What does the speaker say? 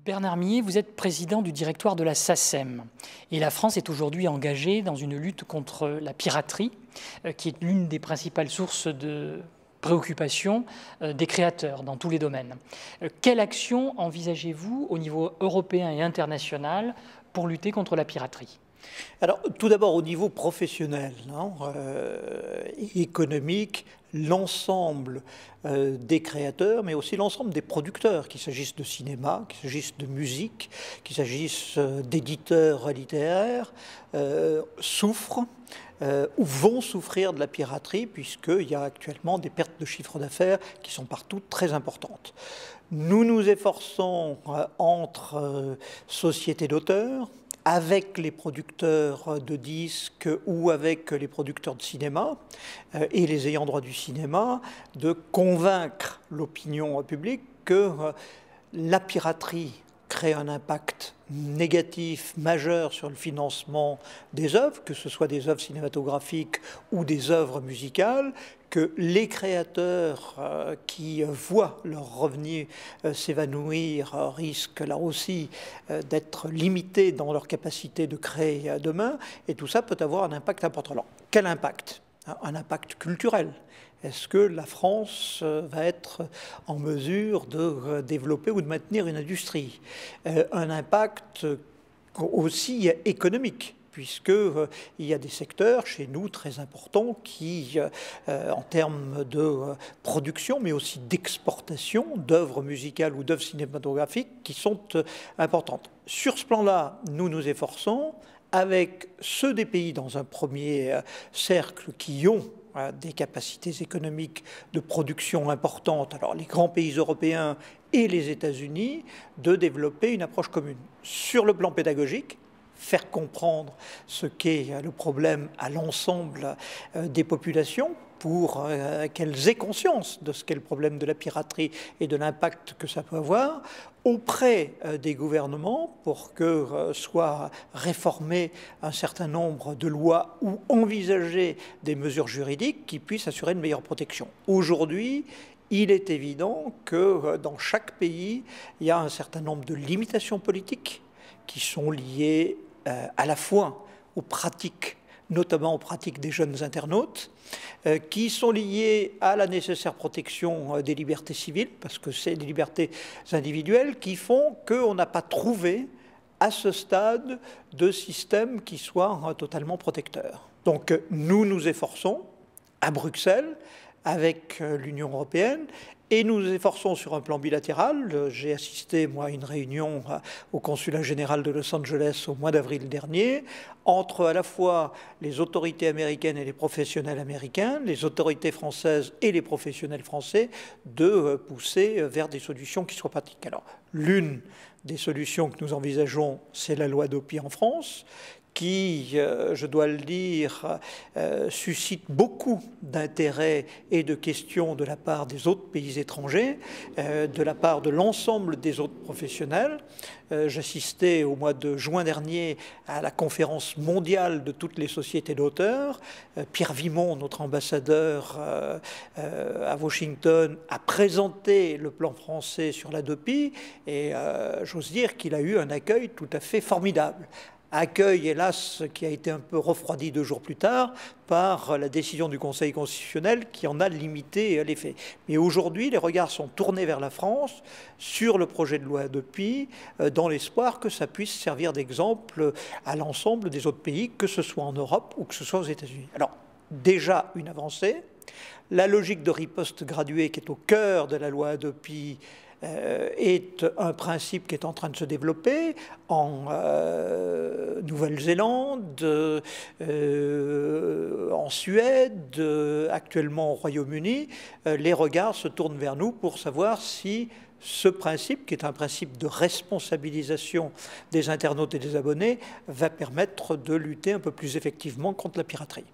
Bernard Millet, vous êtes président du directoire de la SACEM et la France est aujourd'hui engagée dans une lutte contre la piraterie, qui est l'une des principales sources de préoccupation des créateurs dans tous les domaines. Quelle action envisagez-vous au niveau européen et international pour lutter contre la piraterie ? Alors, tout d'abord, au niveau professionnel et économique, l'ensemble des créateurs, mais aussi l'ensemble des producteurs, qu'il s'agisse de cinéma, qu'il s'agisse de musique, qu'il s'agisse d'éditeurs littéraires, souffrent ou vont souffrir de la piraterie, puisqu'il y a actuellement des pertes de chiffre d'affaires qui sont partout très importantes. Nous nous efforçons entre sociétés d'auteurs, avec les producteurs de disques ou avec les producteurs de cinéma et les ayants droit du cinéma, de convaincre l'opinion publique que la piraterie crée un impact négatif majeur sur le financement des œuvres, que ce soit des œuvres cinématographiques ou des œuvres musicales, que les créateurs qui voient leurs revenus s'évanouir risquent là aussi d'être limités dans leur capacité de créer demain, et tout ça peut avoir un impact important. Alors, quel impact ? Un impact culturel. Est-ce que la France va être en mesure de développer ou de maintenir une industrie ? Un impact aussi économique, puisqu'il y a des secteurs chez nous très importants qui, en termes de production, mais aussi d'exportation d'œuvres musicales ou d'œuvres cinématographiques, qui sont importantes. Sur ce plan-là, nous nous efforçons, avec ceux des pays dans un premier cercle qui ont des capacités économiques de production importantes, alors les grands pays européens et les États-Unis, de développer une approche commune. Sur le plan pédagogique, faire comprendre ce qu'est le problème à l'ensemble des populations pour qu'elles aient conscience de ce qu'est le problème de la piraterie et de l'impact que ça peut avoir, auprès des gouvernements pour que soient réformées un certain nombre de lois ou envisager des mesures juridiques qui puissent assurer une meilleure protection. Aujourd'hui, il est évident que dans chaque pays, il y a un certain nombre de limitations politiques qui sont liées à la fois aux pratiques, notamment aux pratiques des jeunes internautes, qui sont liées à la nécessaire protection des libertés civiles, parce que c'est des libertés individuelles qui font qu'on n'a pas trouvé à ce stade de système qui soit totalement protecteur. Donc nous nous efforçons à Bruxelles, avec l'Union européenne, et nous nous efforçons sur un plan bilatéral. J'ai assisté, moi, à une réunion au consulat général de Los Angeles au mois d'avril dernier, entre à la fois les autorités américaines et les professionnels américains, les autorités françaises et les professionnels français, de pousser vers des solutions qui soient pratiques. Alors, l'une des solutions que nous envisageons, c'est la loi Hadopi en France, qui, je dois le dire, suscite beaucoup d'intérêt et de questions de la part des autres pays étrangers, de la part de l'ensemble des autres professionnels. J'assistais au mois de juin dernier à la conférence mondiale de toutes les sociétés d'auteurs. Pierre Vimont, notre ambassadeur à Washington, a présenté le plan français sur la Hadopi et j'ose dire qu'il a eu un accueil tout à fait formidable. Accueil, hélas, qui a été un peu refroidi 2 jours plus tard par la décision du Conseil constitutionnel qui en a limité l'effet. Mais aujourd'hui, les regards sont tournés vers la France sur le projet de loi Hadopi, dans l'espoir que ça puisse servir d'exemple à l'ensemble des autres pays, que ce soit en Europe ou que ce soit aux États-Unis. Alors, déjà une avancée. La logique de riposte graduée qui est au cœur de la loi Hadopi est un principe qui est en train de se développer en Nouvelle-Zélande, en Suède, actuellement au Royaume-Uni. Les regards se tournent vers nous pour savoir si ce principe, qui est un principe de responsabilisation des internautes et des abonnés, va permettre de lutter un peu plus effectivement contre la piraterie.